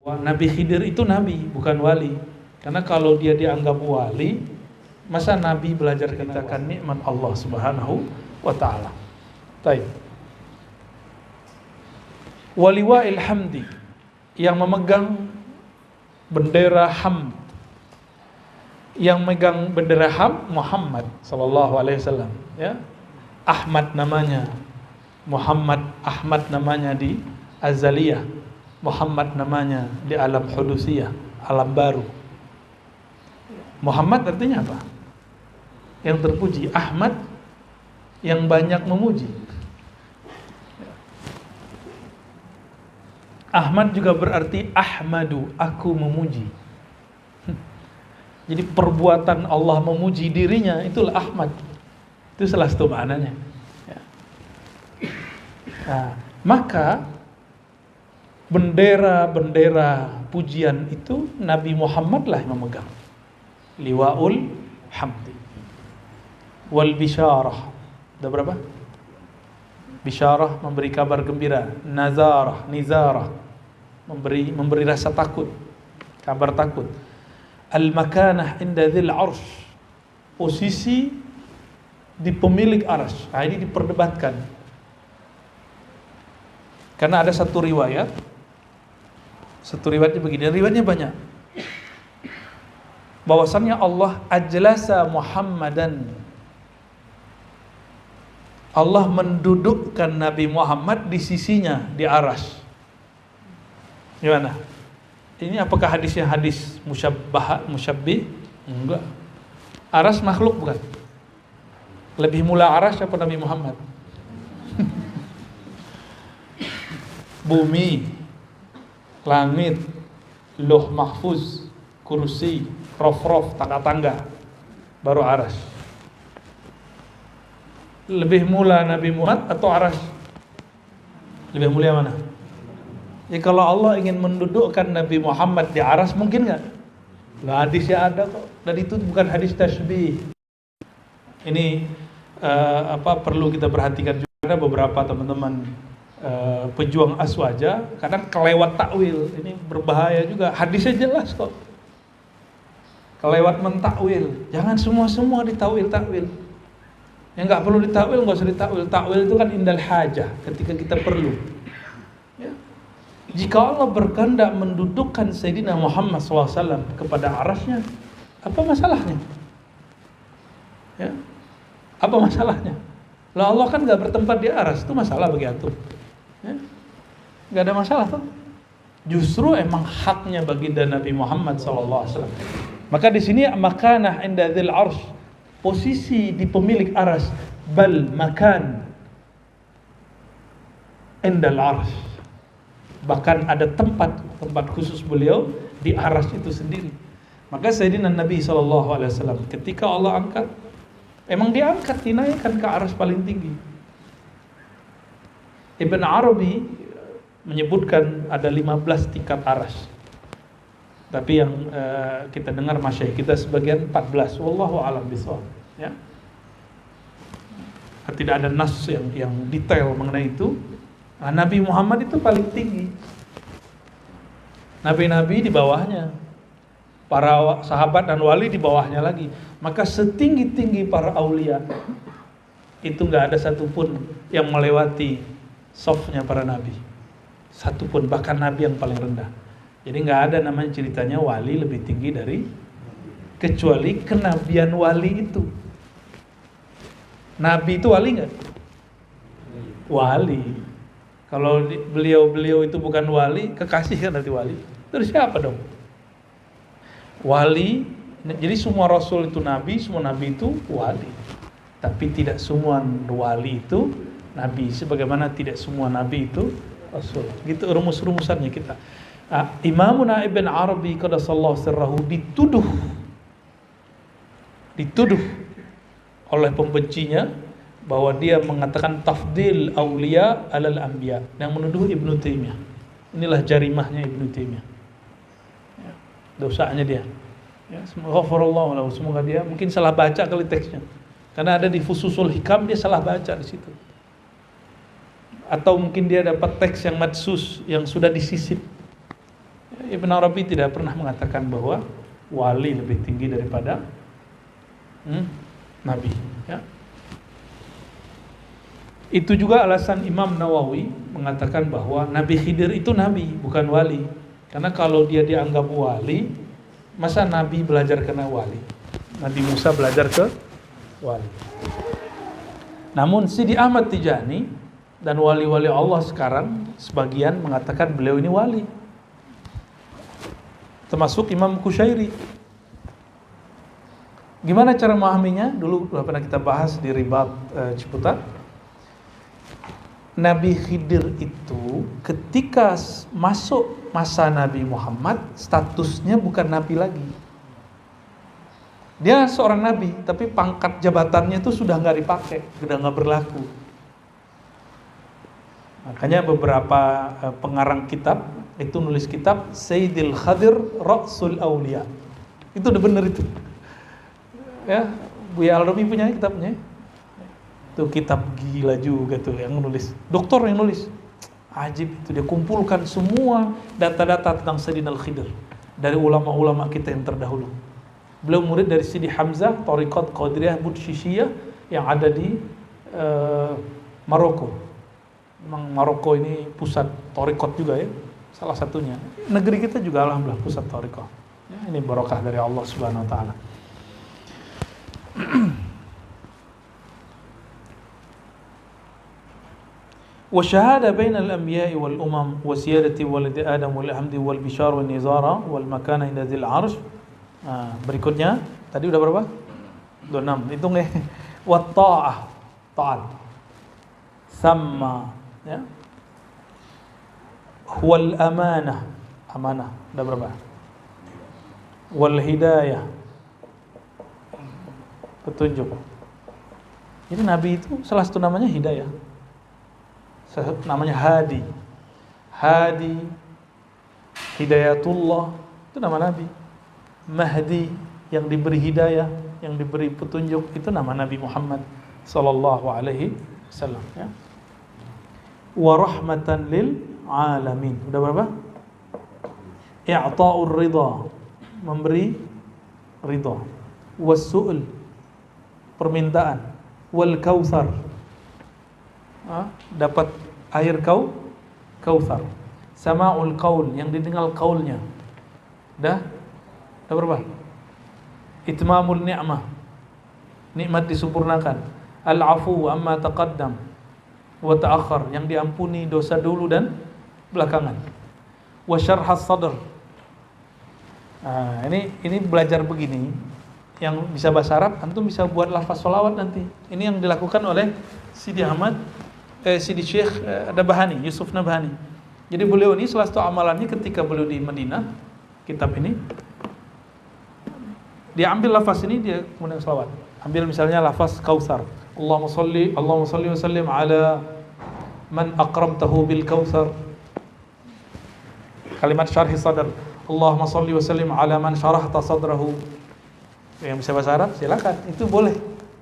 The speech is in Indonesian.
Nabi Khidir itu nabi, bukan wali. Karena kalau dia dianggap wali, masa nabi belajar kita kan nikmat Allah Subhanahu wa taala. Baik. Waliwa'il hamdi, yang memegang bendera hamd. Yang megang bendera hamd Muhammad sallallahu alaihi wasallam, ya. Ahmad namanya. Muhammad Ahmad namanya di Azaliyah. Muhammad namanya di alam hudusiyah, alam baru. Muhammad artinya apa? Yang terpuji. Ahmad yang banyak memuji. Ahmad juga berarti Ahmadu, aku memuji. Jadi perbuatan Allah memuji dirinya, itulah Ahmad. Itu salah satu maknanya. Nah, maka bendera-bendera pujian itu Nabi Muhammad lah yang memegang. Liwa'ul hamdi wal bisyarah. Ada berapa? Bisyarah, memberi kabar gembira. Nizarah, memberi rasa takut, kabar takut. Al-makanah inda dzil arsh, posisi di pemilik arsy. Nah, ini diperdebatkan. Karena ada satu riwayatnya begini, riwayatnya banyak. Bahwasannya Allah ajlasa Muhammadan, Allah mendudukkan Nabi Muhammad di sisinya, di arsy. Gimana? Ini apakah hadisnya hadis musyabbih? Enggak. Arsy makhluk bukan? Lebih mula arsy apa Nabi Muhammad? Bumi, langit, Lauh Mahfuz, kursi, rof, tangga-tangga, baru arsy. Lebih mula Nabi Muhammad atau arsy? Lebih mulia mana? Ya, kalau Allah ingin mendudukkan Nabi Muhammad di arsy, mungkin nggak? Lah, hadisnya ada kok. Dan itu bukan hadis tasbih. Ini perlu kita perhatikan juga. Ada beberapa teman-teman pejuang aswaja kadang kelewat takwil. Ini berbahaya juga. Hadisnya jelas kok. Kelewat mentakwil. Jangan semua ditakwil. Yang nggak perlu ditakwil nggak usah ditakwil. Takwil itu kan indal hajah, ketika kita perlu. Ya. Jika Allah berkehendak mendudukkan Sayyidina Muhammad SAW kepada arasnya, apa masalahnya? Ya. Apa masalahnya? Lah, Allah kan nggak bertempat di aras, itu masalah bagi antum. Ya. Nggak ada masalah tuh. Justru emang haknya baginda Nabi Muhammad SAW. Maka di sini makanah inda dzil arsh, posisi di pemilik aras, bal makan indal arsh, bahkan ada tempat khusus beliau di aras itu sendiri. Maka Sayyidina Nabi SAW ketika Allah angkat, emang diangkat, dinaikkan ke aras paling tinggi. Ibn Arabi menyebutkan ada 15 tingkat aras. Tapi yang kita dengar masyayikh kita sebagian 14. Wallahu a'lam bishawab. Ya. Tidak ada nas yang detail mengenai itu. Nah, Nabi Muhammad itu paling tinggi. Nabi-nabi di bawahnya. Para sahabat dan wali di bawahnya lagi. Maka setinggi-tinggi para aulia, itu enggak ada satupun yang melewati safnya para nabi. Satupun, bahkan nabi yang paling rendah. Jadi nggak ada namanya ceritanya wali lebih tinggi dari, kecuali kenabian wali itu. Nabi itu wali nggak? Wali. Kalau beliau itu bukan wali, kekasih kan nanti wali. Terus siapa dong? Wali. Jadi semua rasul itu nabi, semua nabi itu wali. Tapi tidak semua wali itu nabi, sebagaimana tidak semua nabi itu rasul. Gitu rumus-rumusannya kita. Imamuna Ibn Arabi qaddasallahu sirrahu dituduh oleh pembencinya bahwa dia mengatakan tafdil auliya alal anbiya, yang menuduh Ibnu Taimiyah. Inilah jarimahnya Ibnu Taimiyah. Ya, dosanya dia. Ya, semoga dia mungkin salah baca kali teksnya. Karena ada di Fususul Hikam dia salah baca di situ. Atau mungkin dia dapat teks yang madsus, yang sudah disisip. Ibn Arabi tidak pernah mengatakan bahwa wali lebih tinggi daripada nabi, ya. Itu juga alasan Imam Nawawi mengatakan bahwa Nabi Khidir itu nabi, bukan wali. Karena kalau dia dianggap wali, masa nabi belajar kena wali? Nabi Musa belajar ke wali. Namun Sidi Ahmad Tijani dan wali-wali Allah sekarang sebagian mengatakan beliau ini wali. Termasuk Imam Kusyairi. Gimana cara memahaminya? Dulu pernah kita bahas di Ribat Ciputat. Nabi Khidir itu ketika masuk masa Nabi Muhammad, statusnya bukan nabi lagi. Dia seorang nabi, tapi pangkat jabatannya itu sudah nggak dipakai, sudah nggak berlaku. Makanya beberapa pengarang kitab itu nulis kitab Sayyidil Khadir Ra'sul Aulia. Itu udah bener itu. Ya, Buya Al-Rumi punya kitabnya. Itu kitab gila juga tuh yang nulis. Doktor yang nulis. Ajib itu, dia kumpulkan semua data-data tentang Sayyidina Al-Khidir dari ulama-ulama kita yang terdahulu. Beliau murid dari Sidi Hamzah, Thariqat Qadiriyah Budshishiyah yang ada di Maroko. Memang Maroko ini pusat Thariqat juga ya, salah satunya. Negeri kita juga alhamdulillah pusat Thariqat. Ya, ini barokah dari Allah Subhanahu wa taala. وشهادة بين الأنبياء والأمم وسيادة ولد آدم والحمد والبشار والنزارة والمكان عند ذي العرش. Berikutnya tadi udah berapa? 26. Hitung ya. Watta'ah, taat. Sama, ya. Wal amanah, amanah. Udah berapa? Wal hidayah, petunjuk. Jadi Nabi itu salah satu namanya hidayah. Namanya Hadi. Hadi, Hidayatullah, itu nama Nabi. Mahdi, yang diberi hidayah, yang diberi petunjuk, itu nama Nabi Muhammad sallallahu alaihi wasallam, ya. Wa rahmatan lil alamin. Udah berapa? I'ta'ur ridha, memberi ridha. Was-su'l, permintaan. Wal kautsar, dapat air kautsar. Sama'ul qaul, yang didengar qaulnya. Dah berapa? Itmamul ni'mah, nikmat disempurnakan. Al-afu amma taqaddam wa ta'akhir, yang diampuni dosa dulu dan belakangan. Wa syarhas sadr. Ini belajar begini, yang bisa bahasa Arab antum bisa buat lafaz sholawat nanti. Ini yang dilakukan oleh Sidi Ahmad Sidi Syekh Nabhani, Yusuf Nabhani. Jadi beliau ini salah satu amalannya ketika beliau di Madinah, kitab ini dia ambil lafaz ini, dia kemudian sholawat. Ambil misalnya lafaz Kautsar. Allahumma salli wa sallim ala man aqramtahu bil kautsar. Kalimat syarhi sadr. Allahumma salli wa sallim ala man syarahta sadrahu. Yang bisa bahasa Arab silakan, itu boleh.